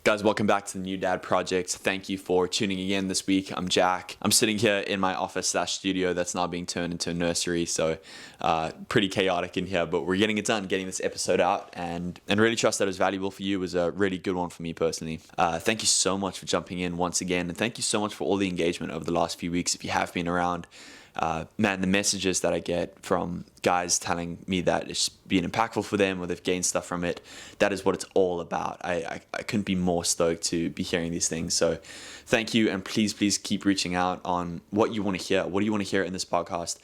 Guys, welcome back to the New Dad Project. Thank you for tuning in this week. I'm Jack. I'm sitting here in my office/studio that's now being turned into a nursery, so pretty chaotic in here, but we're getting it done, getting this episode out, and really trust that it was valuable for you. It was a really good one for me personally. Thank you so much for jumping in once again, and thank you so much for all the engagement over the last few weeks. If you have been around, man, the messages that I get from guys telling me that it's been impactful for them or they've gained stuff from it, that is what it's all about. I couldn't be more stoked to be hearing these things. So thank you, and please keep reaching out on what you want to hear. What do you want to hear in this podcast?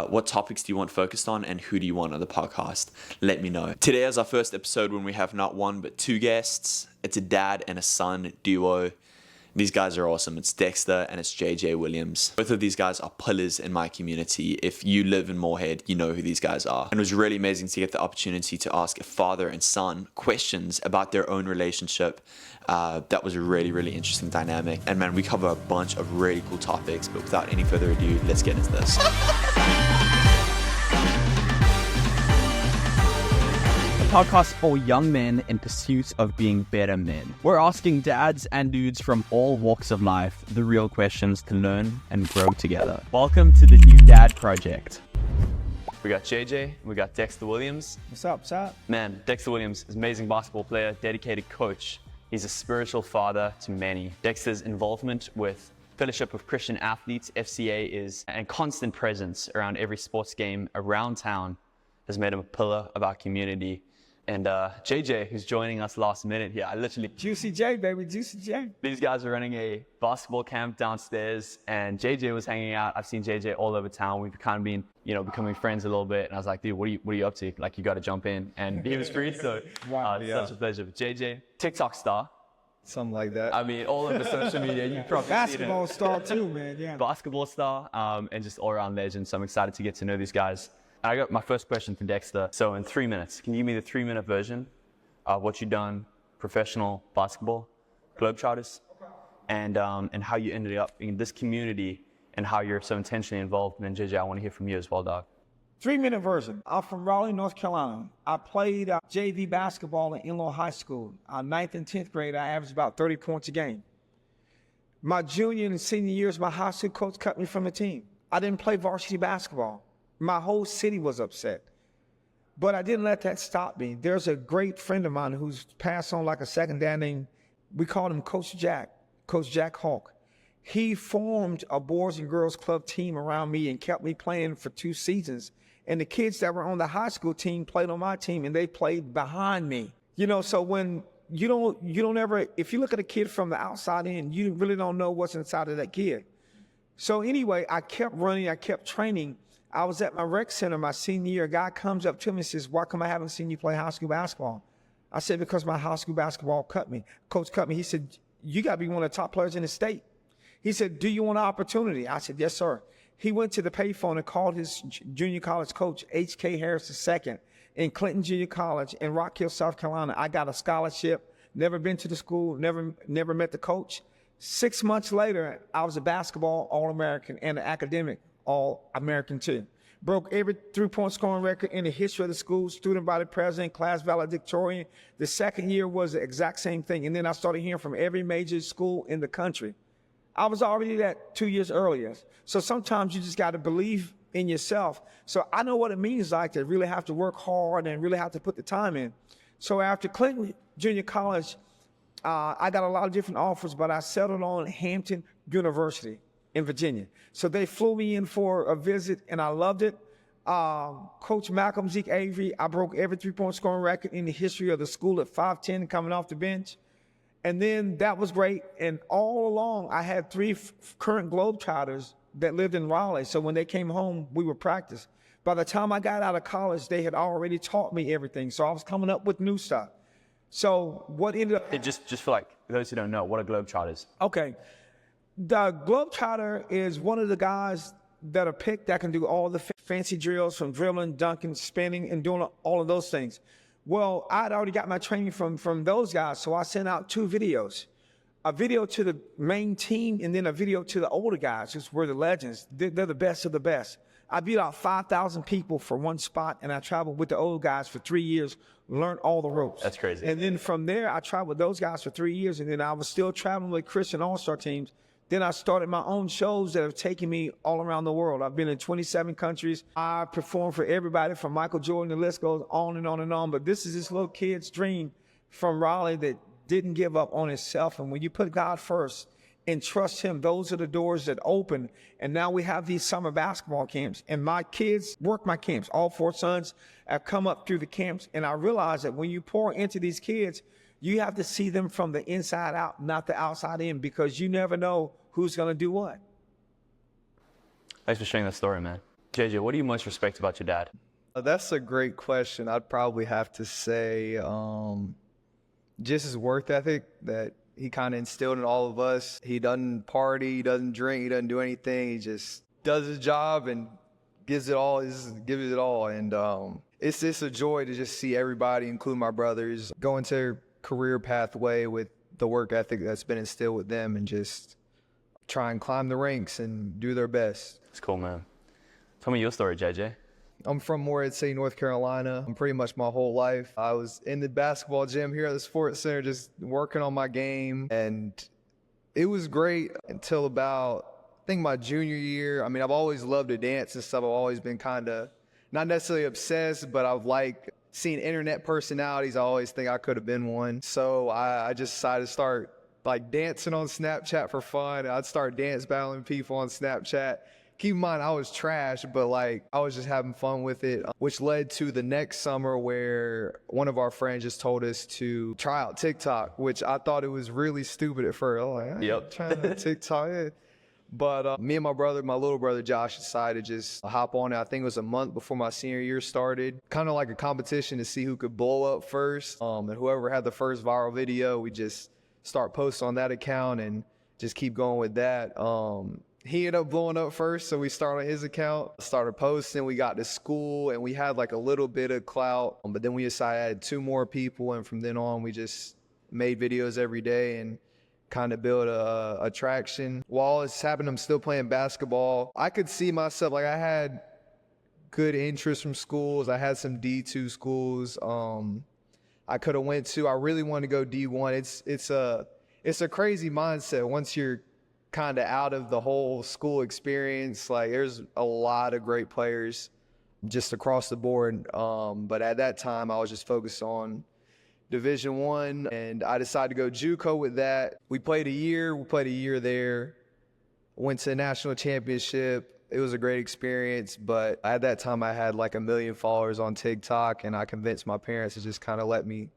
What topics do you want focused on, and who do you want on the podcast? Let me know. Today is our first episode when we have not one but two guests. It's a dad and a son duo. These guys are awesome. It's Dexter and it's JJ Williams. Both of these guys are pillars in my community. If you live in Moorhead, you know who these guys are. And it was really amazing to get the opportunity to ask a father and son questions about their own relationship. That was a really interesting dynamic. And man, we cover a bunch of really cool topics, but without any further ado, let's get into this. Podcast for young men in pursuit of being better men. We're asking dads and dudes from all walks of life the real questions to learn and grow together. Welcome to the New Dad Project. We got JJ, we got Dexter Williams. What's up, Sap? Man, Dexter Williams is an amazing basketball player, dedicated coach. He's a spiritual father to many. Dexter's involvement with Fellowship of Christian Athletes, FCA, is a constant presence around every sports game around town, has made him a pillar of our community. And JJ, who's joining us last minute here, I literally... Juicy J, baby, Juicy J. These guys are running a basketball camp downstairs, and JJ was hanging out. I've seen JJ all over town. We've kind of been, becoming friends a little bit. And I was like, dude, what are you up to? Like, you got to jump in. And he was free, so Wow, it's such a pleasure. But JJ, TikTok star. Something like that. I mean, all over social media, you've probably Basketball seen it. star too, man, yeah. Basketball star, and just all-around legend. So I'm excited to get to know these guys. I got my first question for Dexter. So in 3 minutes, can you give me the 3-minute version of what you've done, professional basketball, Globetrotters, and how you ended up in this community and how you're so intentionally involved? And then JJ, I want to hear from you as well, dog. 3-minute version. I'm from Raleigh, North Carolina. I played JV basketball in Inlaw High School. 9th and 10th grade, I averaged about 30 points a game. My junior and senior years, my high school coach cut me from the team. I didn't play varsity basketball. My whole city was upset. But I didn't let that stop me. There's a great friend of mine who's passed on like a second dad named, we called him Coach Jack Hawk. He formed a boys and girls club team around me and kept me playing for 2 seasons. And the kids that were on the high school team played on my team, and they played behind me. So when you don't ever, if you look at a kid from the outside in, you really don't know what's inside of that kid. So anyway, I kept running, I kept training. I was at my rec center my senior year. A guy comes up to me and says, "Why come I haven't seen you play high school basketball?" I said, "Because my high school basketball coach cut me." He said, "You got to be one of the top players in the state." He said, "Do you want an opportunity?" I said, "Yes, sir." He went to the payphone and called his junior college coach, H.K. Harris II, in Clinton Junior College in Rock Hill, South Carolina. I got a scholarship, never been to the school, never met the coach. 6 months later, I was a basketball All-American and an academic All-American too. Broke every 3-point scoring record in the history of the school, student body president, class valedictorian. The second year was the exact same thing. And then I started hearing from every major school in the country. I was already that 2 years earlier. So sometimes you just got to believe in yourself. So I know what it means like to really have to work hard and really have to put the time in. So after Clinton Junior College, I got a lot of different offers, but I settled on Hampton University in Virginia. So they flew me in for a visit, and I loved it. Coach Malcolm Zeke Avery, I broke every 3-point scoring record in the history of the school at 5'10", coming off the bench. And then that was great. And all along, I had 3 current Globetrotters that lived in Raleigh. So when they came home, we would practice. By the time I got out of college, they had already taught me everything. So I was coming up with new stuff. So what ended up... Just for like those who don't know, what are Globetrotters? Okay. The Globetrotter is one of the guys that are picked that can do all the fancy drills, from dribbling, dunking, spinning, and doing all of those things. Well, I'd already got my training from those guys, so I sent out 2 videos. A video to the main team and then a video to the older guys, who were the legends. They're the best of the best. I beat out 5,000 people for one spot, and I traveled with the old guys for 3 years, learned all the ropes. That's crazy. And then from there, I traveled with those guys for 3 years, and then I was still traveling with Christian All-Star teams. Then I started my own shows that have taken me all around the world. I've been in 27 countries. I perform for everybody from Michael Jordan, the list goes on and on and on. But this is this little kid's dream from Raleigh that didn't give up on himself. And when you put God first and trust him, those are the doors that open. And now we have these summer basketball camps. And my kids work my camps. All 4 sons have come up through the camps. And I realize that when you pour into these kids, you have to see them from the inside out, not the outside in, because you never know who's going to do what. Thanks for sharing that story, man. JJ, what do you most respect about your dad? That's a great question. I'd probably have to say just his work ethic that he kind of instilled in all of us. He doesn't party, he doesn't drink, he doesn't do anything. He just does his job and gives it all. And it's just a joy to just see everybody, including my brothers, go into their career pathway with the work ethic that's been instilled with them and just try and climb the ranks and do their best. It's cool, man. Tell me your story, JJ. I'm from Morehead City, North Carolina. Pretty much my whole life. I was in the basketball gym here at the Sports Center just working on my game. And it was great until about, I think, my junior year. I mean, I've always loved to dance and stuff. I've always been kind of, not necessarily obsessed, but I've liked seeing internet personalities. I always think I could have been one. So I just decided to start like dancing on Snapchat for fun. I'd start dance battling people on Snapchat. Keep in mind, I was trash, but like I was just having fun with it, which led to the next summer where one of our friends just told us to try out TikTok, which I thought it was really stupid at first. I was like, Yep. trying out TikTok. Yeah. But me and my little brother Josh, decided to just hop on it. I think it was a month before my senior year started. Kind of like a competition to see who could blow up first. And whoever had the first viral video, we just start posting on that account and just keep going with that. He ended up blowing up first, so we started his account, started posting. We got to school, and we had like a little bit of clout, but then we decided to add 2 more people, and from then on, we just made videos every day and kind of build a traction. While it's happening, I'm still playing basketball. I could see myself, like I had good interest from schools. I had some D2 schools I could have went to. I really wanted to go D1. It's a crazy mindset once you're kind of out of the whole school experience. Like there's a lot of great players just across the board. But at that time I was just focused on Division I, and I decided to go JUCO with that. We played a year there, went to the national championship. It was a great experience, but at that time I had like 1 million followers on TikTok, and I convinced my parents to just kind of let me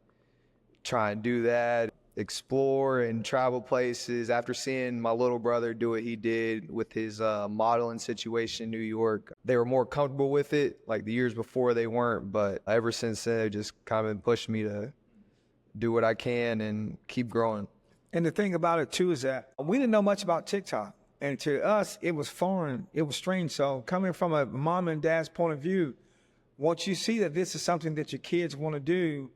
try and do that, explore and travel places. After seeing my little brother do what he did with his modeling situation in New York, they were more comfortable with it. Like the years before they weren't, but ever since then, they've just kind of been pushing me to do what I can and keep growing. And the thing about it too is that we didn't know much about TikTok. And to us, it was foreign, it was strange. So coming from a mom and dad's point of view, once you see that this is something that your kids want to do,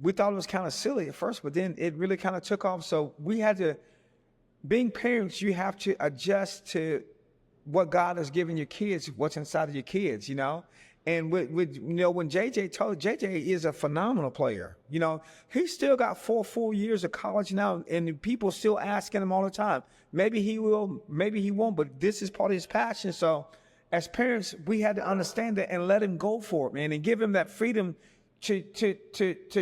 we thought it was kind of silly at first, but then it really kind of took off. So we had to, being parents, you have to adjust to what God has given your kids, what's inside of your kids, you know? And with when JJ is a phenomenal player. You know, he's still got 4 full years of college now, and people still asking him all the time. Maybe he will, maybe he won't, but this is part of his passion. So as parents, we had to understand that and let him go for it, man, and give him that freedom to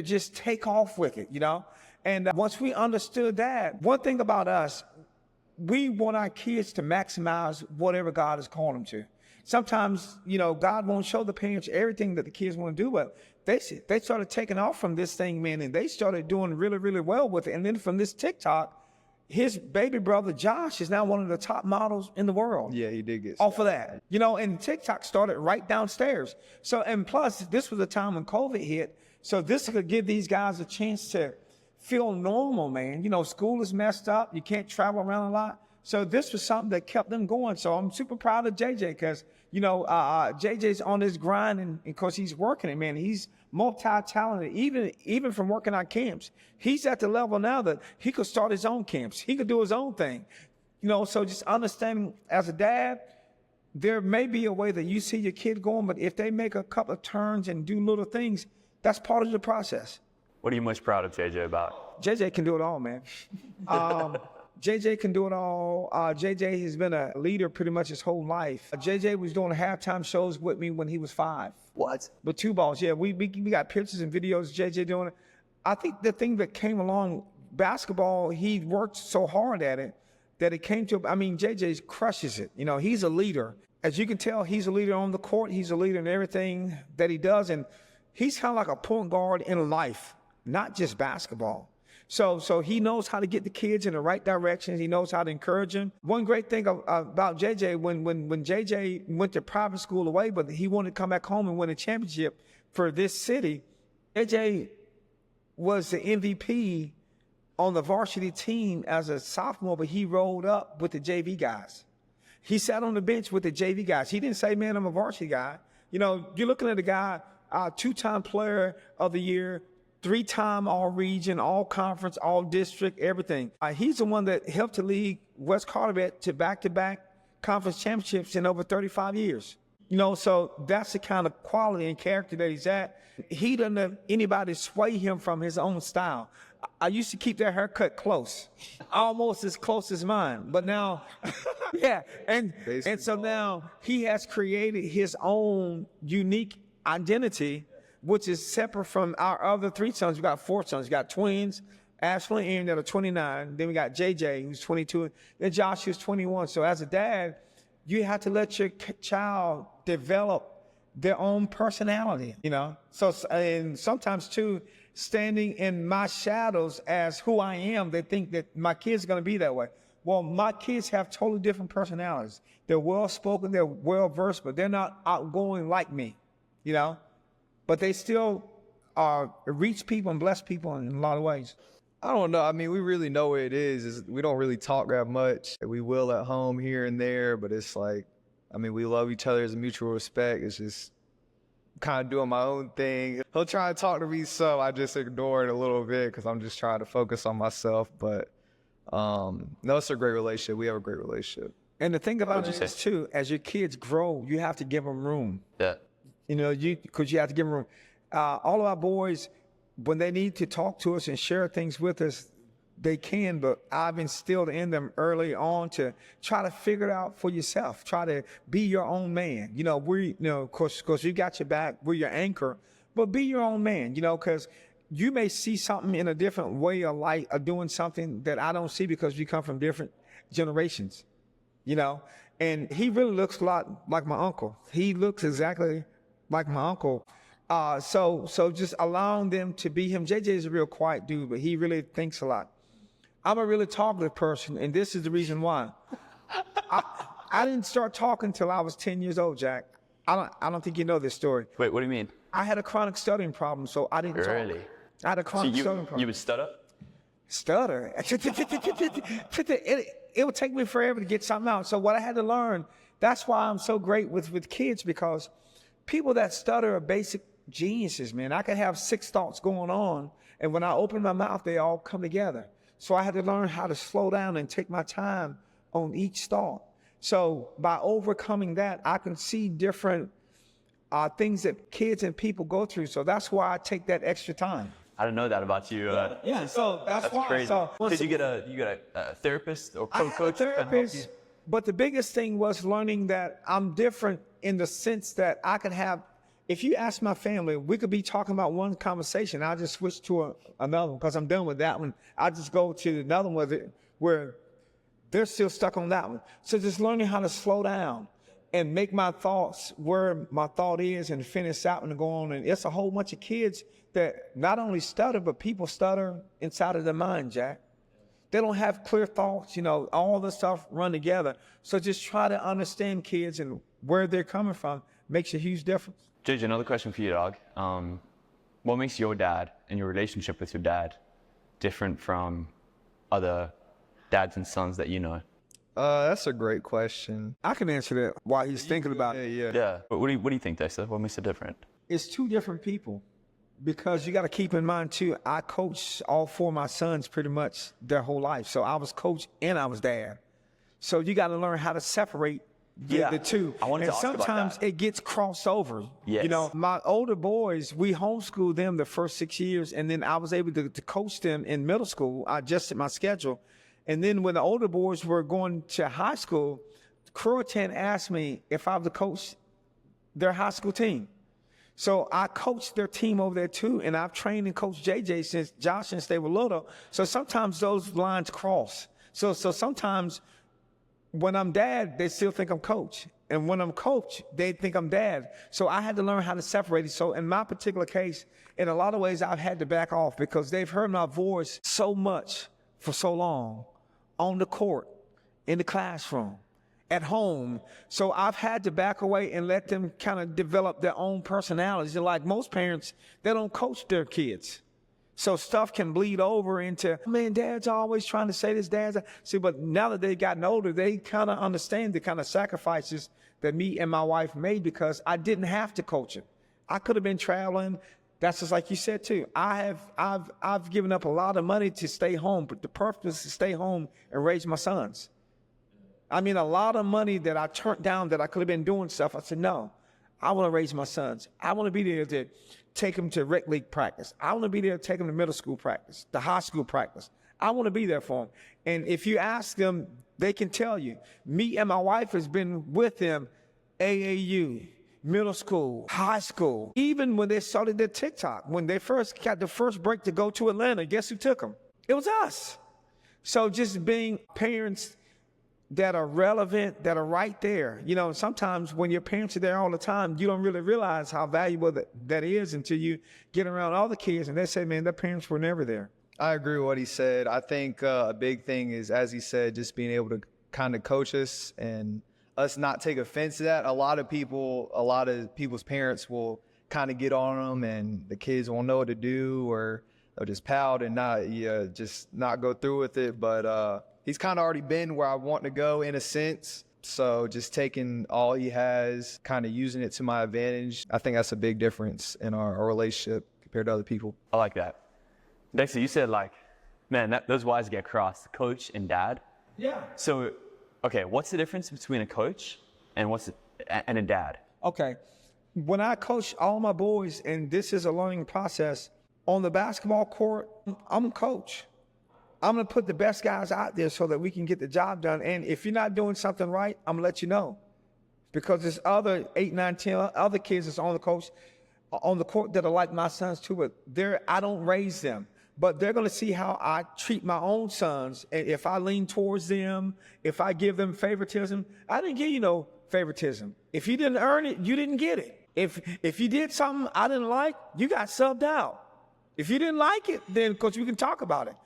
just take off with it, you know? And once we understood that, one thing about us, we want our kids to maximize whatever God has called them to. Sometimes, you know, God won't show the parents everything that the kids want to do, but they started taking off from this thing, man, and they started doing really, really well with it. And then from this TikTok, his baby brother, Josh, is now one of the top models in the world. Yeah, he did get off of that. You know, and TikTok started right downstairs. So, and plus, this was a time when COVID hit, so this could give these guys a chance to feel normal, man. You know, school is messed up. You can't travel around a lot. So this was something that kept them going. So I'm super proud of JJ because, you know, JJ's on this grind, and of course he's working it, man. He's multi-talented, even from working on camps. He's at the level now that he could start his own camps. He could do his own thing. You know, so just understanding as a dad, there may be a way that you see your kid going, but if they make a couple of turns and do little things, that's part of the process. What are you most proud of JJ about? JJ can do it all, man. JJ can do it all. JJ has been a leader pretty much his whole life. JJ was doing halftime shows with me when he was 5. What? With 2 balls, yeah. We got pictures and videos of JJ doing it. I think the thing that came along, basketball, he worked so hard at it that it came to, I mean, JJ crushes it. You know, he's a leader. As you can tell, he's a leader on the court. He's a leader in everything that he does. And he's kind of like a point guard in life, not just basketball. So he knows how to get the kids in the right directions. He knows how to encourage them. One great thing about JJ, when JJ went to private school away, but he wanted to come back home and win a championship for this city, JJ was the MVP on the varsity team as a sophomore, but he rolled up with the JV guys. He sat on the bench with the JV guys. He didn't say, man, I'm a varsity guy. You know, you're looking at a guy, 2-time player of the year, 3-time all-region, all-conference, all-district, everything. He's the one that helped to lead West Carteret to back-to-back conference championships in over 35 years. You know, so that's the kind of quality and character that he's at. He doesn't have anybody sway him from his own style. I used to keep that haircut close, almost as close as mine. But now, yeah, and so now he has created his own unique identity, which is separate from our other 3 sons. We got 4 sons. We got twins, Ashley and Aaron that are 29. Then we got JJ, who's 22. Then Josh, who's 21. So as a dad, you have to let your child develop their own personality, you know? So, and sometimes too, standing in my shadows as who I am, they think that my kids are going to be that way. Well, my kids have totally different personalities. They're well-spoken, they're well-versed, but they're not outgoing like me, you know? But they still reach people and bless people in a lot of ways. I don't know. I mean, we really know what it is we don't really talk that much. We will at home here and there, but it's like, I mean, we love each other as a mutual respect. It's just kind of doing my own thing. He'll try to talk to me some. I just ignore it a little bit because I'm just trying to focus on myself. But no, it's a great relationship. We have a great relationship. And the thing about it is too, as your kids grow, you have to give them room. Yeah. You know, because you have to give them room. All of our boys, when they need to talk to us and share things with us, they can, but I've instilled in them early on to try to figure it out for yourself. Try to be your own man. You know, of course, you got your back, we're your anchor, but be your own man, you know, because you may see something in a different way of light or doing something that I don't see because we come from different generations, you know, and he really looks a lot like my uncle. He looks exactly like my uncle. So just allowing them to be him. JJ is a real quiet dude, but he really thinks a lot. I'm a really talkative person, and this is the reason why. I didn't start talking till I was 10 years old, Jack. I don't think you know this story. Wait, what do you mean? I had a chronic stuttering problem, so I didn't Really? talk. I had a chronic stuttering problem. You would stutter? Stutter? It would take me forever to get something out. So what I had to learn, that's why I'm so great with kids, because people that stutter are basic geniuses, man. I could have 6 thoughts going on, and when I open my mouth, they all come together. So I had to learn how to slow down and take my time on each thought. So by overcoming that, I can see different things that kids and people go through. So that's why I take that extra time. I didn't know that about you. Yeah, so that's why. Crazy. So, Did you get a therapist or I had a coach? therapist, but the biggest thing was learning that I'm different in the sense that I could have, if you ask my family, we could be talking about one conversation. I'll just switch to another one because I'm done with that one. I'll just go to another one where they're still stuck on that one. So just learning how to slow down and make my thoughts where my thought is and finish out and go on. And it's a whole bunch of kids that not only stutter, but people stutter inside of their mind, Jack. They don't have clear thoughts, you know, all the stuff run together. So just try to understand kids and where they're coming from makes a huge difference. JJ, another question for you, dog. What makes your dad and your relationship with your dad different from other dads and sons that you know? That's a great question. I can answer that while he's thinking about it. Yeah. But what do you think, Dexter? What makes it different? It's 2 different people, because you got to keep in mind too, I coached all 4 of my sons pretty much their whole life. So I was coach and I was dad. So you got to learn how to separate Yeah, the two. I wanted and to ask about sometimes that. it gets crossed over. Yes. You know, my older boys, we homeschooled them the first 6 years, and then I was able to coach them in middle school. I adjusted my schedule. And then when the older boys were going to high school, Croatan asked me if I was the coach their high school team. So I coached their team over there too, and I've trained and coached JJ since Josh since they were little. So sometimes those lines cross. So sometimes when I'm dad, they still think I'm coach. And when I'm coach, they think I'm dad. So I had to learn how to separate it. So in my particular case, in a lot of ways, I've had to back off because they've heard my voice so much for so long on the court, in the classroom, at home. So I've had to back away and let them kind of develop their own personalities. And like most parents, they don't coach their kids. So stuff can bleed over into, man, dad's always trying to say this, dad's. See, but now that they've gotten older, they kind of understand the kind of sacrifices that me and my wife made because I didn't have to coach it. I could have been traveling. That's just like you said too. I've given up a lot of money to stay home, but the purpose is to stay home and raise my sons. I mean, a lot of money that I turned down that I could have been doing stuff. I said, no, I want to raise my sons. I want to be there to take them to rec league practice. I want to be there to take them to middle school practice, the high school practice. I want to be there for them. And if you ask them, they can tell you. Me and my wife has been with them AAU, middle school, high school. Even when they started their TikTok, when they first got the first break to go to Atlanta, guess who took them? It was us. So just being parents that are relevant, that are right there. You know, sometimes when your parents are there all the time, you don't really realize how valuable that is until you get around all the kids and they say, man, their parents were never there. I agree with what he said. I think a big thing is, as he said, just being able to kind of coach us and us not take offense to that. A lot of people's parents will kind of get on them and the kids won't know what to do, or they'll just pout and just not go through with it. But he's kind of already been where I want to go in a sense. So just taking all he has, kind of using it to my advantage, I think that's a big difference in our relationship compared to other people. I like that. Dexter, you said like, man, those wires get crossed, coach and dad. Yeah. So, okay, what's the difference between a coach and a dad? Okay. When I coach all my boys, and this is a learning process, on the basketball court, I'm a coach. I'm going to put the best guys out there so that we can get the job done. And if you're not doing something right, I'm going to let you know. Because there's other 8, 9, 10 other kids that's on the court that are like my sons too, but I don't raise them. But they're going to see how I treat my own sons. And if I lean towards them, if I give them favoritism, I didn't give you no favoritism. If you didn't earn it, you didn't get it. If you did something I didn't like, you got subbed out. If you didn't like it, then because we can talk about it.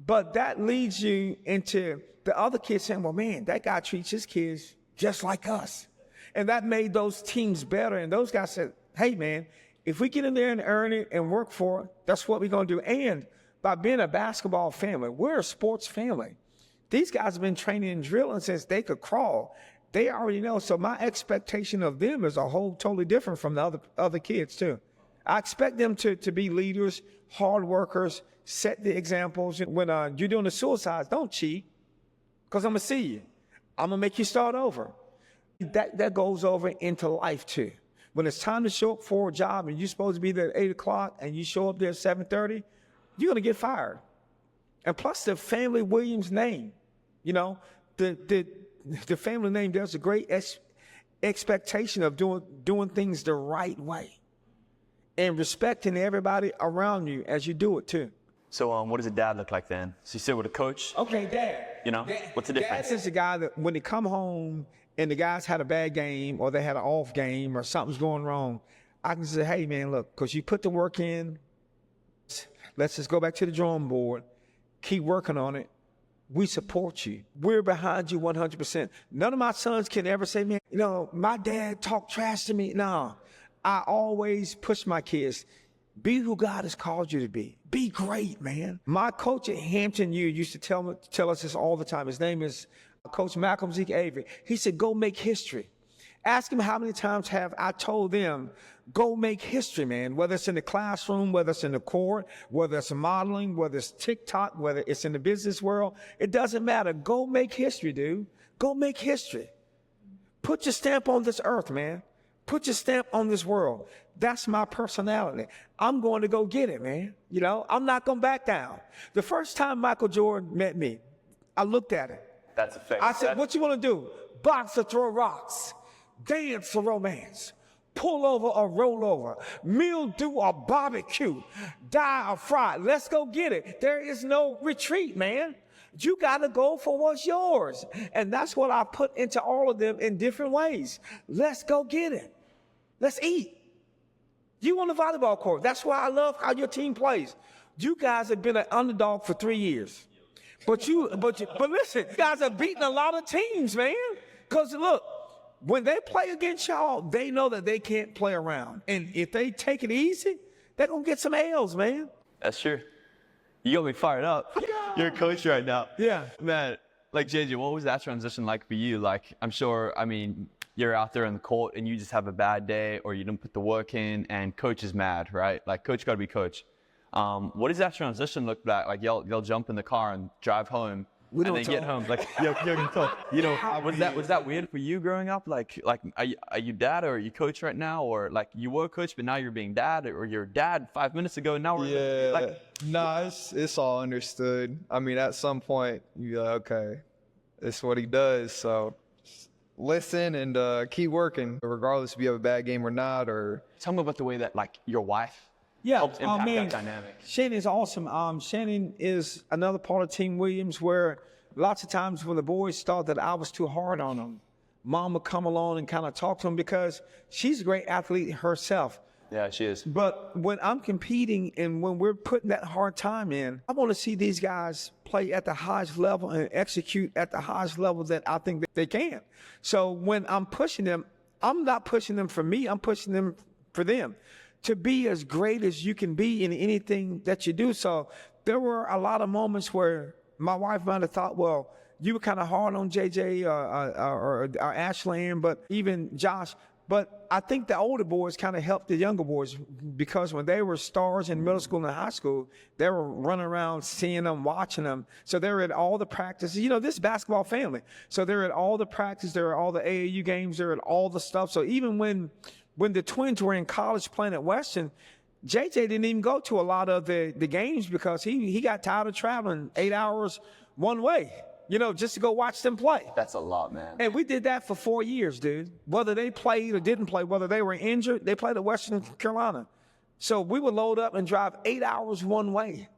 But that leads you into the other kids saying, well, man, that guy treats his kids just like us. And that made those teams better. And those guys said, hey, man, if we get in there and earn it and work for it, that's what we're going to do. And by being a basketball family, we're a sports family. These guys have been training and drilling since they could crawl. They already know. So my expectation of them is a whole totally different from the other kids, too. I expect them to be leaders, hard workers, set the examples. When you're doing the suicides, don't cheat, because I'm going to see you. I'm going to make you start over. That goes over into life, too. When it's time to show up for a job and you're supposed to be there at 8 o'clock and you show up there at 7:30, you're going to get fired. And plus the family Williams name, you know, the family name, there's a great expectation of doing things the right way and respecting everybody around you as you do it too. So what does a dad look like then? So you sit with a coach? Okay, dad. You know, what's the difference? Dad is the guy that when they come home and the guys had a bad game or they had an off game or something's going wrong, I can say, hey, man, look, because you put the work in, let's just go back to the drawing board, keep working on it. We support you. We're behind you 100%. None of my sons can ever say, man, you know, my dad talked trash to me. No, I always push my kids. Be who God has called you to be. Be great, man. My coach at Hampton U used to tell us this all the time. His name is Coach Malcolm Zeke Avery. He said, go make history. Ask him how many times have I told them, go make history, man, whether it's in the classroom, whether it's in the court, whether it's modeling, whether it's TikTok, whether it's in the business world. It doesn't matter. Go make history, dude. Go make history. Put your stamp on this earth, man. Put your stamp on this world. That's my personality. I'm going to go get it, man. You know, I'm not going to back down. The first time Michael Jordan met me, I looked at him. That's a fact. I said, what you want to do? Box or throw rocks? Dance or romance? Pull over or roll over? Mildew or barbecue? Die or fry? Let's go get it. There is no retreat, man. You got to go for what's yours. And that's what I put into all of them in different ways. Let's go get it. Let's eat. You on the volleyball court. That's why I love how your team plays. You guys have been an underdog for 3 years. But listen, you guys have beaten a lot of teams, man. Because look, when they play against y'all, they know that they can't play around. And if they take it easy, they're going to get some L's, man. That's true. You got me fired up. You're a coach right now. Yeah. Man, like JJ, what was that transition like for you? Like, I'm sure, I mean, you're out there in the court and you just have a bad day or you didn't put the work in and coach is mad, right? Like, coach got to be coach. What does that transition look like? Like, they'll jump in the car and drive home and then get home. Like, you know, was that weird for you growing up? Like, are you dad or are you coach right now? Or like you were coach, but now you're being dad, or you're dad 5 minutes ago and now we're like. Nah, it's all understood. I mean, at some point, you're like, okay, it's what he does. So listen and keep working, regardless if you have a bad game or not. Or tell me about the way that like your wife helps I impact mean, that dynamic. Shannon's awesome. Shannon is another part of Team Williams where lots of times when the boys thought that I was too hard on them, Mom would come along and kind of talk to them because she's a great athlete herself. Yeah, she is. But when I'm competing and when we're putting that hard time in, I want to see these guys play at the highest level and execute at the highest level that I think that they can. So when I'm pushing them, I'm not pushing them for me. I'm pushing them for them to be as great as you can be in anything that you do. So there were a lot of moments where my wife might have thought, well, you were kind of hard on JJ or Ashley, but even Josh. But I think the older boys kind of helped the younger boys because when they were stars in middle school and high school, they were running around seeing them, watching them. So they were at all the practices. You know, this basketball family. So they're at all the practice. They're at all the AAU games. They're at all the stuff. So even when the twins were in college playing at Western, JJ didn't even go to a lot of the games because he got tired of traveling 8 hours one way. You know, just to go watch them play. That's a lot, man. And we did that for 4 years, dude. Whether they played or didn't play, whether they were injured, they played at Western Carolina. So we would load up and drive 8 hours one way.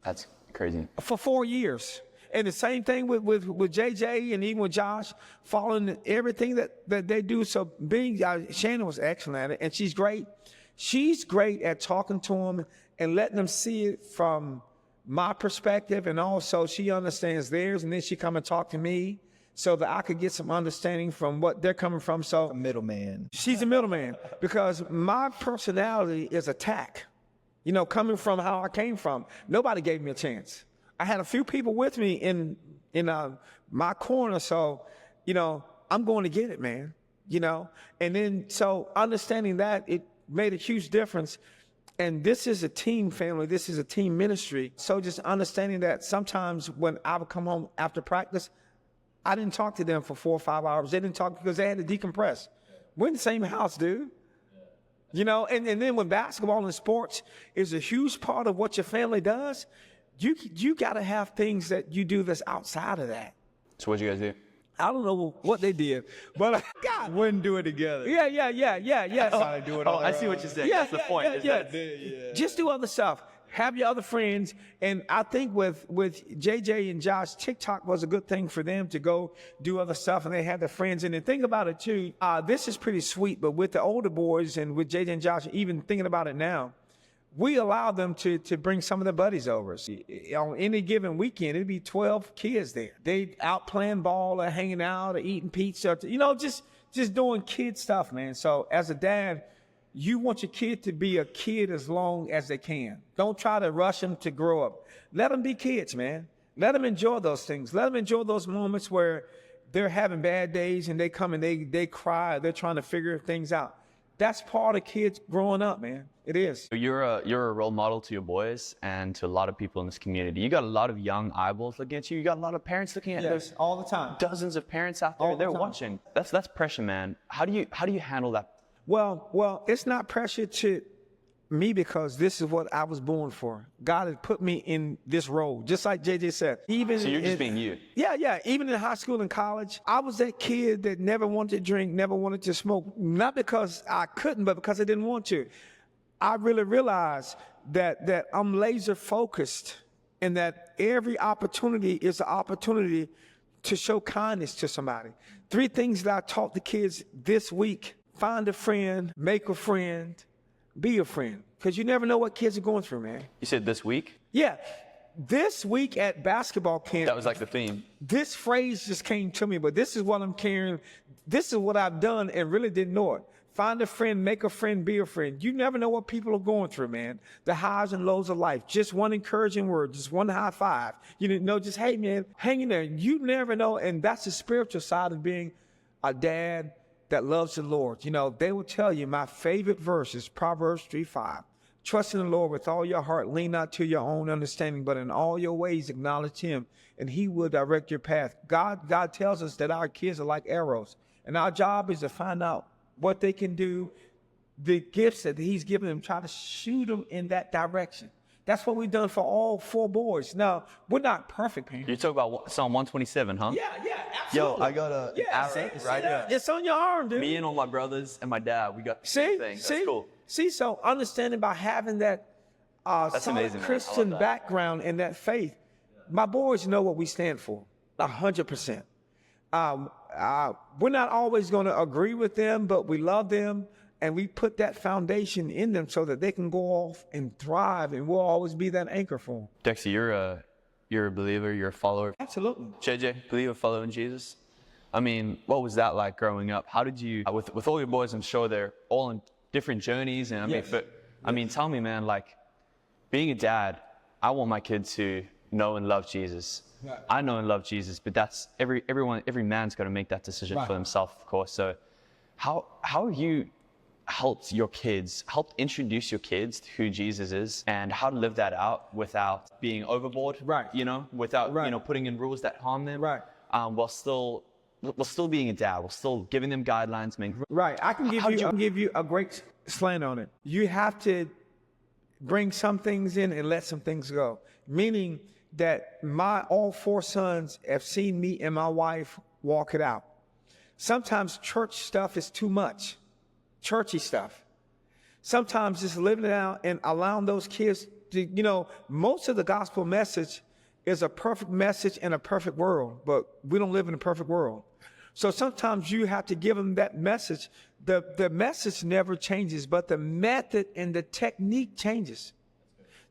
That's crazy. For 4 years. And the same thing with JJ and even with Josh, following everything that they do. So Shannon was excellent at it, and she's great. She's great at talking to them and letting them see it from my perspective, and also she understands theirs, and then she come and talk to me so that I could get some understanding from what they're coming from. So a middleman. She's a middleman because my personality is attack. You know, coming from how I came from, nobody gave me a chance. I had a few people with me in my corner, so you know I'm going to get it, man. You know, and then so understanding that it made a huge difference. And this is a team family. This is a team ministry. So just understanding that sometimes when I would come home after practice, I didn't talk to them for 4 or 5 hours. They didn't talk because they had to decompress. We're in the same house, dude. You know, and then when basketball and sports is a huge part of what your family does, you got to have things that you do that's outside of that. So what'd you guys do? I don't know what they did, but God, Wouldn't do it together. Yeah. I do it all I see what you're saying. Yeah, That's the point. Just do other stuff. Have your other friends. And I think with JJ and Josh, TikTok was a good thing for them to go do other stuff, and they had their friends. And then think about it too. This is pretty sweet, but with the older boys and with JJ and Josh, even thinking about it now, we allow them to bring some of their buddies over. On any given weekend, it'd be 12 kids there. They out playing ball or hanging out or eating pizza, you know, just doing kid stuff, man. So as a dad, you want your kid to be a kid as long as they can. Don't try to rush them to grow up. Let them be kids, man. Let them enjoy those things. Let them enjoy those moments where they're having bad days and they come and they cry. They're trying to figure things out. That's part of kids growing up, man. It is. You're a role model to your boys and to a lot of people in this community. You got a lot of young eyeballs looking at you. You got a lot of parents looking at you. Yes, all the time. Dozens of parents out there. All the They're time. watching. That's pressure, man. How do you handle that? Well, it's not pressure to me because this is what I was born for. God has put me in this role, just like JJ said. Even So you're just being you. Yeah. Even in high school and college, I was that kid that never wanted to drink, never wanted to smoke, not because I couldn't, but because I didn't want to. I really realized that I'm laser focused and that every opportunity is an opportunity to show kindness to somebody. 3 things that I taught the kids this week: find a friend, make a friend, be a friend. Because you never know what kids are going through, man. You said this week? Yeah. This week at basketball camp, That was like the theme. this phrase just came to me, but this is what I'm carrying. This is what I've done and really didn't know it. Find a friend, make a friend, be a friend. You never know what people are going through, man. The highs and lows of life. Just one encouraging word, just one high five. You know, just, hey, man, hang in there. You never know. And that's the spiritual side of being a dad that loves the Lord. You know, they will tell you my favorite verse is Proverbs 3:5. Trust in the Lord with all your heart. Lean not to your own understanding, but in all your ways acknowledge him, and he will direct your path. God tells us that our kids are like arrows, and our job is to find out what they can do, the gifts that he's given them, try to shoot them in that direction. That's what we've done for all 4 boys. Now, we're not perfect, parents. You talk about Psalm 127, huh? Yeah, Yo, absolutely. I got a arrow right that? here. It's on your arm, dude. Me and all my brothers and my dad, we got the See, same thing. That's cool. See, so understanding by having that solid amazing, man. I Christian love that. background and that faith, my boys know what we stand for, 100%. We're not always going to agree with them, but we love them, and we put that foundation in them so that they can go off and thrive, and we'll always be that anchor for them. Dexter, you're a believer, you're a follower. Absolutely. JJ, believer, following Jesus. I mean, what was that like growing up? How did you, with all your boys, I'm sure they're all in different journeys, and I mean, tell me, man, like, being a dad, I want my kid to know and love Jesus. Right. I know and love Jesus, but that's every man's got to make that decision for himself, of course. So how have you helped introduce your kids to who Jesus is and how to live that out without being overboard, Right. you know, without, Right. you know, putting in rules that harm them, Right. while still being a dad, while still giving them guidelines, Right. I can give you a great slant on it. You have to bring some things in and let some things go. Meaning that all 4 sons have seen me and my wife walk it out. Sometimes church stuff is too much. Churchy stuff. Sometimes just living it out and allowing those kids to, you know, most of the gospel message is a perfect message in a perfect world, but we don't live in a perfect world. So sometimes you have to give them that message. The message never changes, but the method and the technique changes.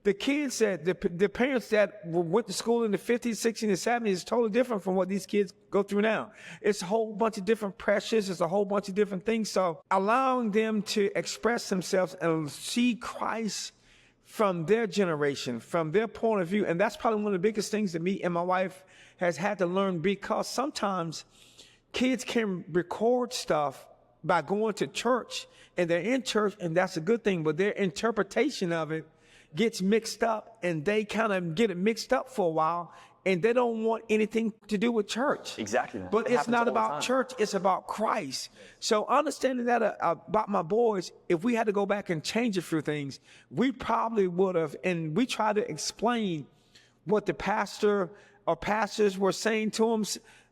The kids that, the parents that went to school in the 50s, 60s, and 70s is totally different from what these kids go through now. It's a whole bunch of different pressures. It's a whole bunch of different things. So allowing them to express themselves and see Christ from their generation, from their point of view. And that's probably one of the biggest things that me and my wife has had to learn, because sometimes kids can record stuff by going to church, and they're in church, and that's a good thing, but their interpretation of it gets mixed up, and they kind of get it mixed up for a while, and they don't want anything to do with church. Exactly. But It it's happens not all the about time. church, it's about Christ. So understanding that about my boys, if we had to go back and change a few things, we probably would have, and we try to explain what the pastor or pastors were saying to them.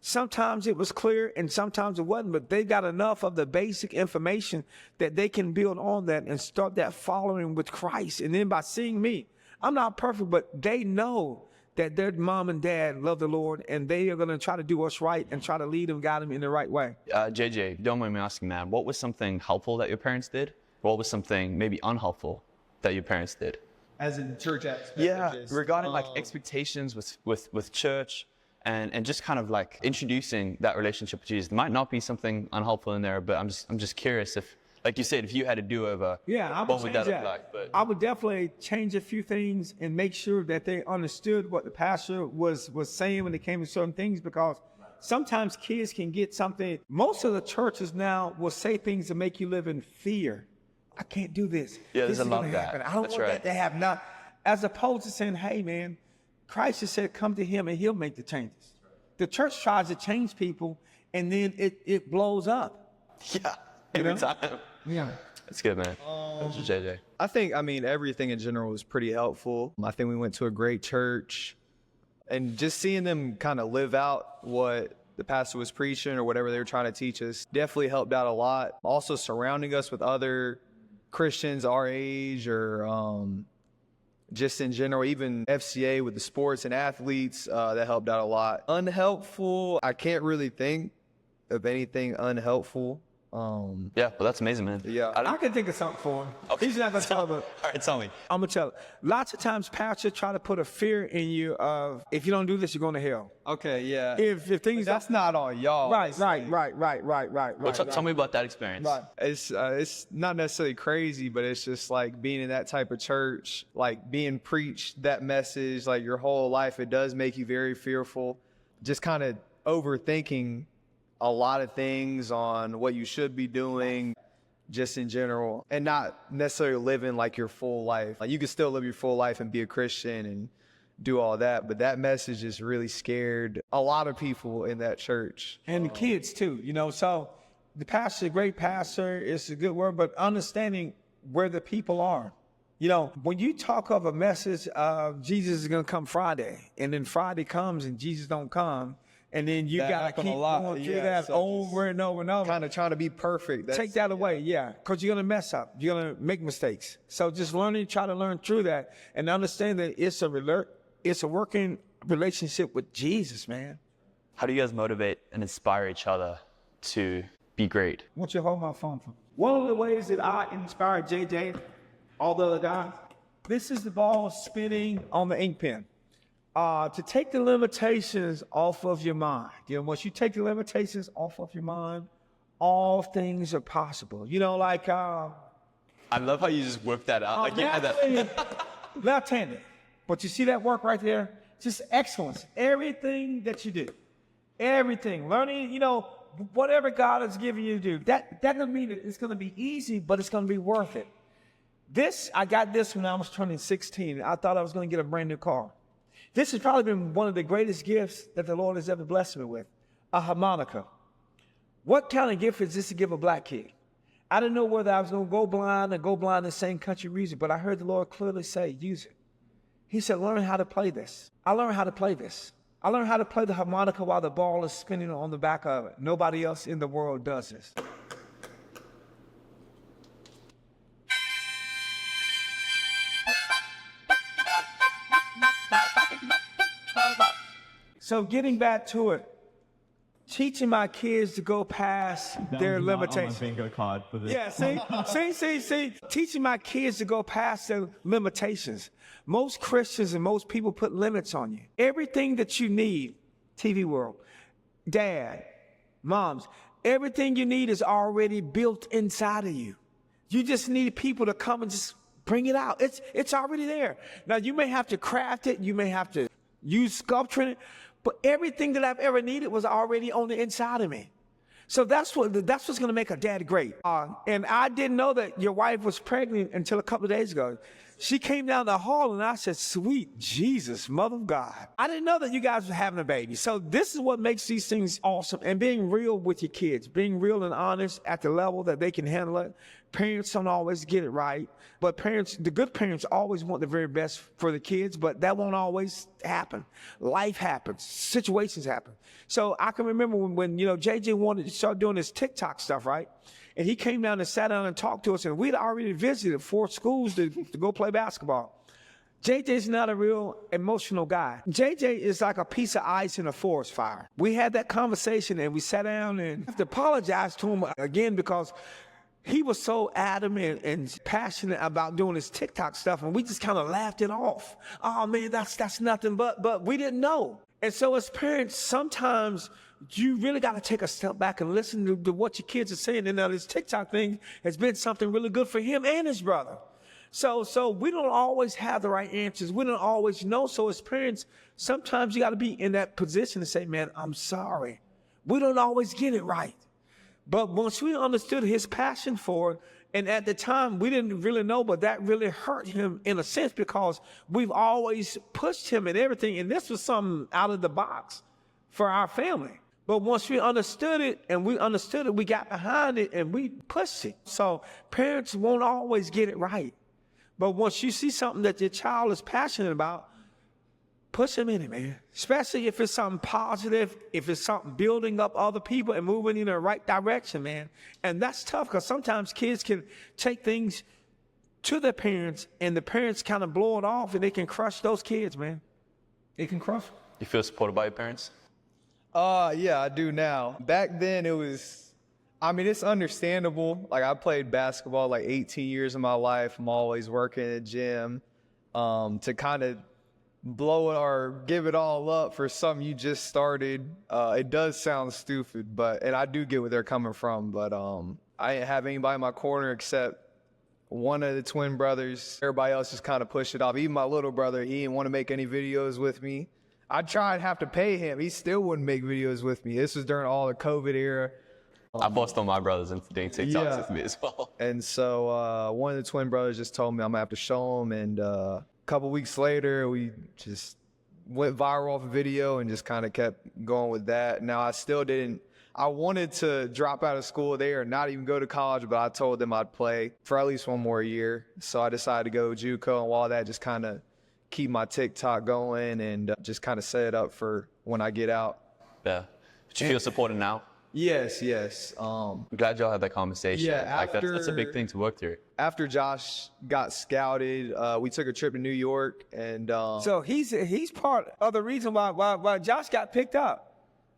Sometimes it was clear and sometimes it wasn't, but they got enough of the basic information that they can build on that and start that following with Christ. And then by seeing me, I'm not perfect, but they know that their mom and dad love the Lord, and they are going to try to do what's right and try to lead them, guide them in the right way. JJ, don't mind me asking, man, what was something helpful that your parents did? What was something maybe unhelpful that your parents did? As in church aspect. Yeah, regarding like expectations with church and just kind of like introducing that relationship with Jesus. There might not be something unhelpful in there, but I'm just curious if, like you said, if you had a do-over, what would that look like? But I would definitely change a few things and make sure that they understood what the pastor was saying when it came to certain things, because sometimes kids can get something. Most of the churches now will say things to make you live in fear. I can't do this. Yeah, This there's a is lot gonna of that. happen. I don't That's want right. that to happen. Now, as opposed to saying, hey, man, Christ has said, come to him and he'll make the changes. The church tries to change people and then it blows up. Yeah, every know? time. Yeah. That's good, man. That's JJ. I mean, everything in general was pretty helpful. I think we went to a great church, and just seeing them kind of live out what the pastor was preaching or whatever they were trying to teach us definitely helped out a lot. Also, surrounding us with other Christians our age, or just in general, even FCA with the sports and athletes, that helped out a lot. Unhelpful, I can't really think of anything unhelpful. Yeah, well, that's amazing, man. Yeah. I can think of something for him. Okay. He's not going to tell me. All right, tell me. I'm going to tell you. Lots of times pastors try to put a fear in you of, if you don't do this, you're going to hell. Okay, yeah. If things That's not on y'all. right. Well, tell me about that experience. Right. It's not necessarily crazy, but it's just like being in that type of church, like being preached that message, like your whole life, it does make you very fearful. Just kind of overthinking a lot of things on what you should be doing just in general, and not necessarily living like your full life. Like you can still live your full life and be a Christian and do all that, but that message just really scared a lot of people in that church. And the kids too, you know. So the pastor, a great pastor, is a good word, but understanding where the people are. You know, when you talk of a message of Jesus is going to come Friday, and then Friday comes and Jesus don't come, and then you That got to happened keep a lot. going through Yeah, that so over and over and over. Kind of trying to be perfect. Take that away, yeah, because you're going to mess up. You're going to make mistakes. So just try to learn through that and understand that it's a working relationship with Jesus, man. How do you guys motivate and inspire each other to be great? I want you to hold my phone for me. One of the ways that I inspire JJ, all the other guys, this is the ball spinning on the ink pen. To take the limitations off of your mind. You know, once you take the limitations off of your mind, all things are possible. You know, like I love how you just whipped that out. Like you had that. left-handed. But you see that work right there? Just excellence. Everything that you do. Everything. Learning, you know, whatever God has given you to do. That doesn't mean that it's going to be easy, but it's going to be worth it. I got this when I was turning 16. I thought I was going to get a brand new car. This has probably been one of the greatest gifts that the Lord has ever blessed me with, a harmonica. What kind of gift is this to give a black kid? I didn't know whether I was going to go blind or go blind and sing country music, but I heard the Lord clearly say, use it. He said, learn how to play this. I learned how to play this. I learned how to play the harmonica while the ball is spinning on the back of it. Nobody else in the world does this. So getting back to it, teaching my kids to go past their limitations. bingo card for this. Yeah, see, teaching my kids to go past their limitations. Most Christians and most people put limits on you. Everything that you need, TV world, dad, moms, everything you need is already built inside of you. You just need people to come and just bring it out. It's already there. Now you may have to craft it, you may have to use sculpture in it, but everything that I've ever needed was already on the inside of me. So that's what's going to make a dad great. And I didn't know that your wife was pregnant until a couple of days ago. She came down the hall and I said, sweet Jesus, mother of God. I didn't know that you guys were having a baby. So this is what makes these things awesome. And being real with your kids, being real and honest at the level that they can handle it. Parents don't always get it right. But the good parents always want the very best for the kids, but that won't always happen. Life happens. Situations happen. So I can remember when JJ wanted to start doing this TikTok stuff, right? And he came down and sat down and talked to us, and we'd already visited 4 schools to go play basketball. JJ's not a real emotional guy. JJ is like a piece of ice in a forest fire. We had that conversation, and we sat down and I have to apologize to him again because he was so adamant and passionate about doing his TikTok stuff, and we just kind of laughed it off. Oh man, that's nothing but we didn't know. And so as parents, sometimes you really got to take a step back and listen to what your kids are saying. And now this TikTok thing has been something really good for him and his brother. So we don't always have the right answers. We don't always know. So as parents, sometimes you got to be in that position to say, man, I'm sorry. We don't always get it right. But once we understood his passion for it, and at the time we didn't really know, but that really hurt him in a sense because we've always pushed him in everything. And this was something out of the box for our family. But once we understood it and we got behind it and we pushed it. So parents won't always get it right. But once you see something that your child is passionate about, push them in it, man. Especially if it's something positive, if it's something building up other people and moving in the right direction, man. And that's tough because sometimes kids can take things to their parents and the parents kind of blow it off and they can crush those kids, man. It can crush them. You feel supported by your parents? Yeah, I do now. Back then it's understandable. Like I played basketball like 18 years of my life. I'm always working at the gym. To kind of blow it or give it all up for something you just started, it does sound stupid, and I do get where they're coming from, but I didn't have anybody in my corner except one of the twin brothers. Everybody else just kind of pushed it off. Even my little brother, he didn't want to make any videos with me. I tried to have to pay him. He still wouldn't make videos with me. This was during all the COVID era. I forced on my brothers into doing TikToks with me as well. And so one of the twin brothers just told me I'm gonna have to show him, and a couple weeks later, we just went viral off a video and just kind of kept going with that. Now, I wanted to drop out of school there and not even go to college, but I told them I'd play for at least one more year. So I decided to go JUCO, and while that, just kind of keep my TikTok going and just kind of set it up for when I get out. Yeah. But you feel supported now? Yes. I'm glad y'all had that conversation. Yeah, that's a big thing to work through. After Josh got scouted, we took a trip to New York, and so he's part of the reason why Josh got picked up.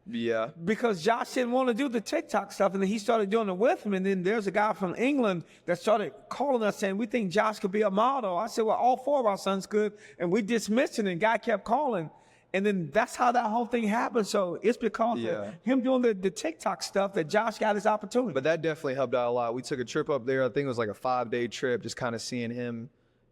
Yeah. Because Josh didn't want to do the TikTok stuff, and then he started doing it with him. And then there's a guy from England that started calling us saying, we think Josh could be a model. I said, well, all four of our sons could. And we dismissed it, and the guy kept calling. And then that's how that whole thing happened. So it's because of him doing the TikTok stuff that Josh got his opportunity. But that definitely helped out a lot. We took a trip up there. I think it was like a 5-day trip, just kind of seeing him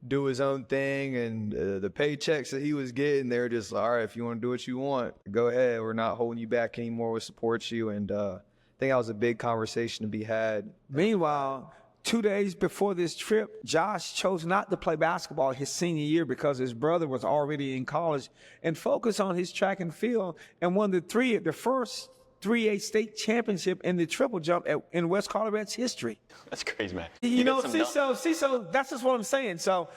do his own thing, and the paychecks that he was getting, they're just all right, if you want to do what you want, go ahead. We're not holding you back anymore. We'll support you. And I think that was a big conversation to be had. Meanwhile, 2 days before this trip, Josh chose not to play basketball his senior year because his brother was already in college and focused on his track and field and won the first 3A state championship in the triple jump in West Colorad's history. That's crazy, man. So that's just what I'm saying. So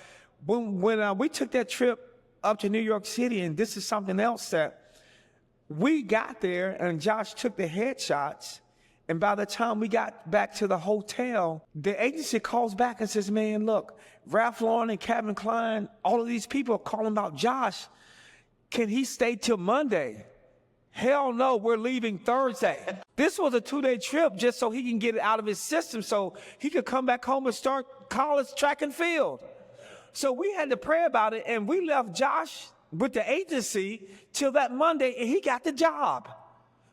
when we took that trip up to New York City, and this is something else that we got there, and Josh took the headshots, and by the time we got back to the hotel, the agency calls back and says, man, look, Ralph Lauren and Calvin Klein, all of these people are calling about Josh. Can he stay till Monday? Hell no, we're leaving Thursday. This was a 2-day trip just so he can get it out of his system so he could come back home and start college track and field. So we had to pray about it, and we left Josh with the agency till that Monday, and he got the job.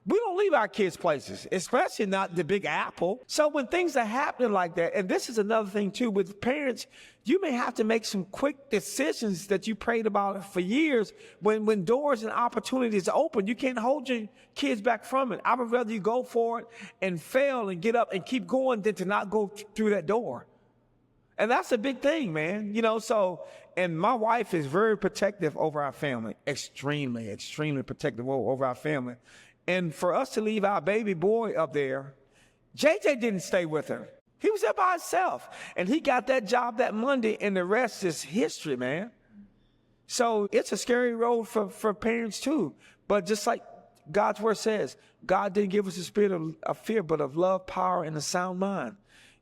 We don't leave our kids places, especially not the Big Apple. So when things are happening like that, and this is another thing too, with parents, you may have to make some quick decisions that you prayed about for years. When doors and opportunities open, you can't hold your kids back from it. I would rather you go for it and fail and get up and keep going than to not go through that door. And that's a big thing, man. And my wife is very protective over our family, extremely protective over our family. And for us to leave our baby boy up there, JJ didn't stay with her. He was there by himself. And he got that job that Monday, and the rest is history, man. So it's a scary road for parents too. But just like God's word says, God didn't give us a spirit of fear, but of love, power, and a sound mind.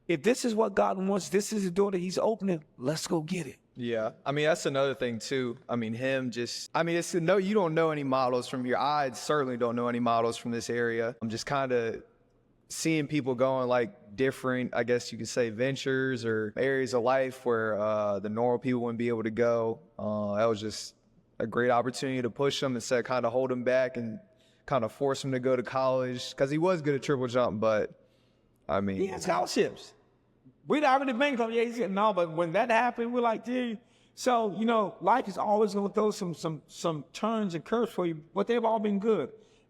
If this is what God wants, this is the door that he's opening, let's go get it. Yeah. I mean, that's another thing too. I mean, you don't know any models from here. I certainly don't know any models from this area. I'm just kind of seeing people going like different, I guess you could say, ventures or areas of life where the normal people wouldn't be able to go. That was just a great opportunity to push them instead of kind of hold him back and kind of force him to go to college, because he was good at triple jump, but I mean, he had scholarships. We'd already banked on no, but when that happened, we're like, dude. So, life is always going to throw some turns and curves for you, but they've all been good.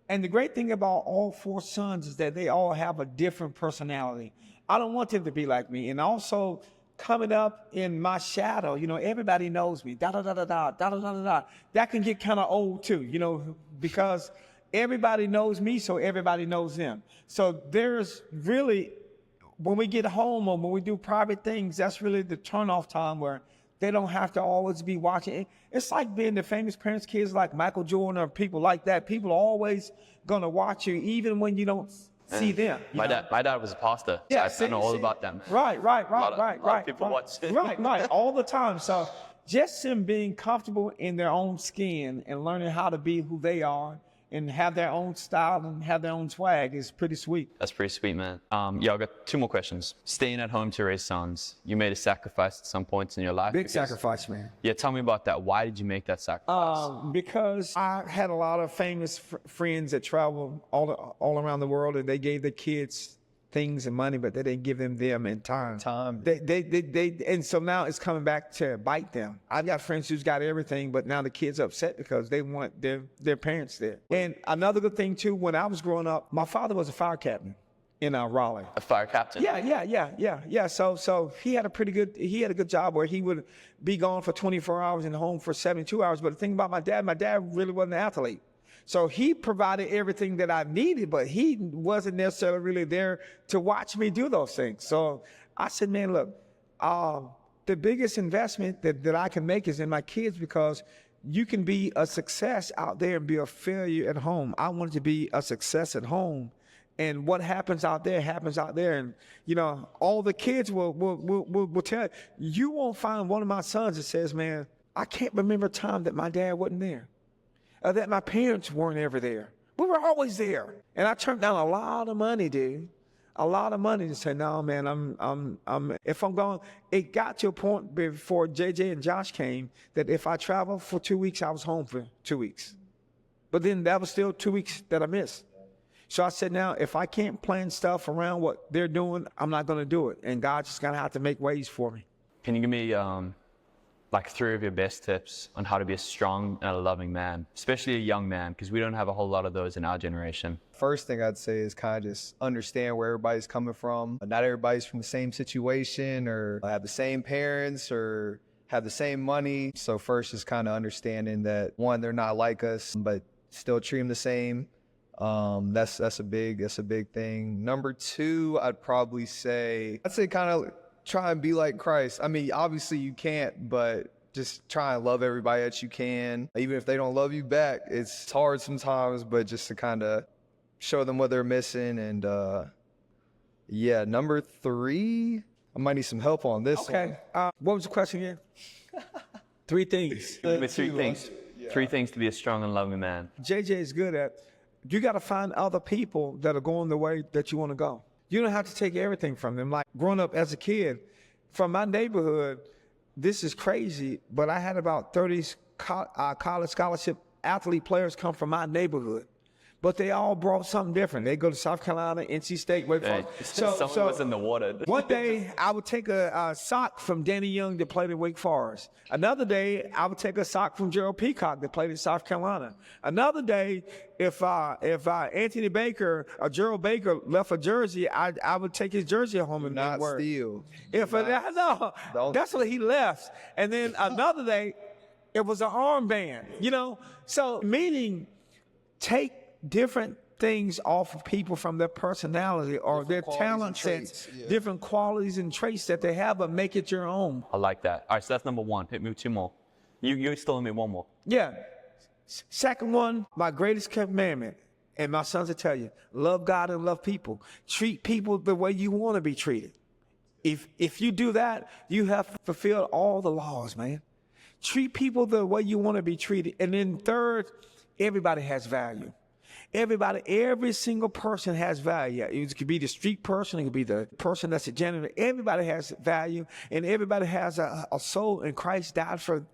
And the great thing about all 4 sons is that they all have a different personality. I don't want them to be like me. And also coming up in my shadow, everybody knows me. Da da da da da da da da da. That can get kind of old too, because everybody knows me, so everybody knows them. So there's really, when we get home or when we do private things, that's really the turnoff time where they don't have to always be watching. It's like being the famous parents' kids like Michael Jordan or people like that. People are always gonna watch you even when you don't see them. My dad was a pastor. Yeah, so I know all about them. Right. A lot of people watch it. Right, all the time. So just them being comfortable in their own skin and learning how to be who they are and have their own style and have their own swag is pretty sweet. That's pretty sweet, man. I've got 2 more questions. Staying at home to raise sons. You made a sacrifice at some points in your life. Big sacrifice, man. Yeah, tell me about that. Why did you make that sacrifice? Because I had a lot of famous friends that traveled all around the world, and they gave their kids things and money, but they didn't give them and time. And so now it's coming back to bite them. I've got friends who's got everything, but now the kids are upset because they want their parents there. And another good thing too, when I was growing up, my father was a fire captain in Raleigh. A fire captain? Yeah. So he had a good job where he would be gone for 24 hours and home for 72 hours. But the thing about my dad really wasn't an athlete. So he provided everything that I needed, but he wasn't necessarily really there to watch me do those things. So I said, man, look, the biggest investment that I can make is in my kids, because you can be a success out there and be a failure at home. I wanted to be a success at home. And what happens out there happens out there. And, all the kids will tell you won't find one of my sons that says, man, I can't remember a time that my dad wasn't there. That my parents weren't ever there. We were always there. And I turned down a lot of money, dude. A lot of money to say, no, man, if I'm going, it got to a point before JJ and Josh came that if I traveled for 2 weeks, I was home for 2 weeks. But then that was still 2 weeks that I missed. So I said, now, if I can't plan stuff around what they're doing, I'm not going to do it. And God's just going to have to make ways for me. Can you give me 3 of your best tips on how to be a strong and a loving man, especially a young man, because we don't have a whole lot of those in our generation? First thing I'd say is kind of just understand where everybody's coming from. Not everybody's from the same situation or have the same parents or have the same money. So first is kind of understanding that, one, they're not like us, but still treat them the same. That's a big thing. Number 2, I'd say kind of try and be like Christ. I mean, obviously you can't, but just try and love everybody that you can. Even if they don't love you back, it's hard sometimes, but just to kind of show them what they're missing. And number 3, I might need some help on this. Okay. What was the question again? 3 things. With 3 things. Yeah. 3 things to be a strong and loving man. JJ is good at, you got to find other people that are going the way that you want to go. You don't have to take everything from them. Like growing up as a kid, from my neighborhood, this is crazy, but I had about 30 college scholarship athlete players come from my neighborhood. But they all brought something different. They go to South Carolina, NC State, Wake Forest. Someone was in the water. One day, I would take a sock from Danny Young that played at Wake Forest. Another day, I would take a sock from Gerald Peacock that played in South Carolina. Another day, if Anthony Baker or Gerald Baker left a jersey, I would take his jersey home and not wear it. Steal. That's what he left. And then another day, it was an armband. So meaning, take different things off of people from their personality or their talent sets, different qualities and traits that they have, but make it your own. I like that. All right, so that's number 1. Hit me with 2 more. You still owe me 1 more. Yeah. Second one, my greatest commandment, and my sons will tell you, love God and love people. Treat people the way you want to be treated. If you do that, you have fulfilled all the laws, man. Treat people the way you want to be treated. And then third, everybody has value. Every single person has value. It could be the street person. It could be the person that's a janitor. Everybody has value, and everybody has a soul, and Christ died for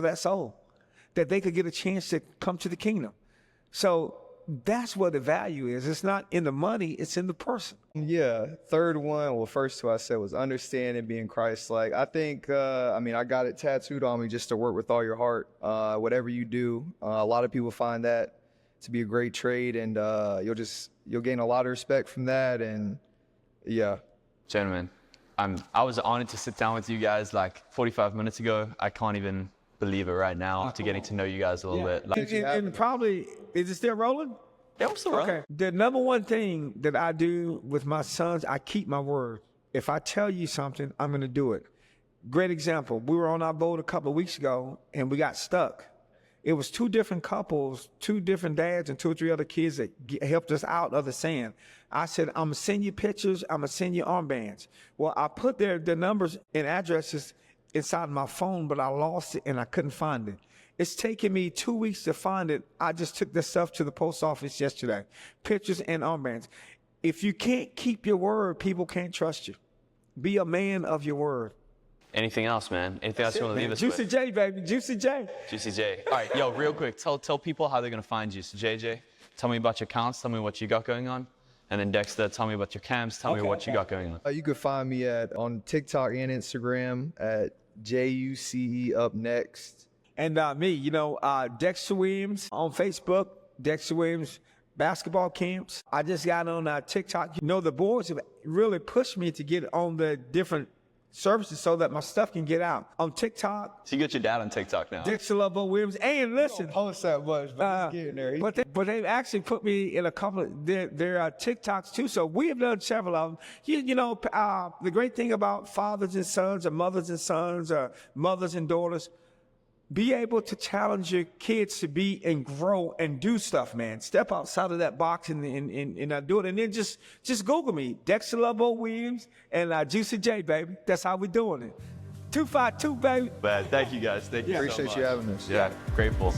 that soul, that they could get a chance to come to the kingdom. So that's where the value is. It's not in the money. It's in the person. Yeah. Third one, well, first 2 I said was understanding, being Christ-like. I think, I got it tattooed on me just to work with all your heart, whatever you do. A lot of people find that to be a great trade, and you'll gain a lot of respect from that. And yeah, Gentlemen, I was honored to sit down with you guys like 45 minutes ago. I can't even believe it right now after getting to know you guys a little bit. Like, And probably, is it still rolling? yeah, I'm still right. Okay. The number one thing that I do with my sons, I keep my word. If I tell you something, I'm going to do it. Great example. We were on our boat a couple of weeks ago, and we got stuck. It was two different couples, two different dads, and 2 or 3 other kids that helped us out of the sand. I said, I'm going to send you pictures. I'm going to send you armbands. Well, I put their numbers and addresses inside my phone, but I lost it, and I couldn't find it. It's taken me 2 weeks to find it. I just took this stuff to the post office yesterday. Pictures and armbands. If you can't keep your word, people can't trust you. Be a man of your word. Anything else, man? Anything else you want to leave us Juicy with? J, baby. Juicy J. Juicy J. All right, yo, real quick, tell people how they're going to find you. So JJ, tell me about your accounts. Tell me what you got going on. And then Dexter, tell me about your cams. Tell me what you got going on. you can find me on TikTok and Instagram at JUCE Up Next. And me, Dexter Williams on Facebook, Dexter Williams basketball camps. I just got on TikTok. The boys have really pushed me to get on the different services so that my stuff can get out. On TikTok. So you got your dad on TikTok now. Dexter Lovo Williams. And listen. Post that much, but he's getting there. But they've actually put me in a couple of their TikToks too. So we have done several of them. The great thing about fathers and sons, or mothers and sons, or mothers and daughters, be able to challenge your kids to be and grow and do stuff, man. Step outside of that box and do it. And then just Google me, Dexter Lovo Williams and Juicy J, baby. That's how we doing it. 252, baby. Man, thank you guys. Thank you so much. Appreciate you having us. Yeah, grateful.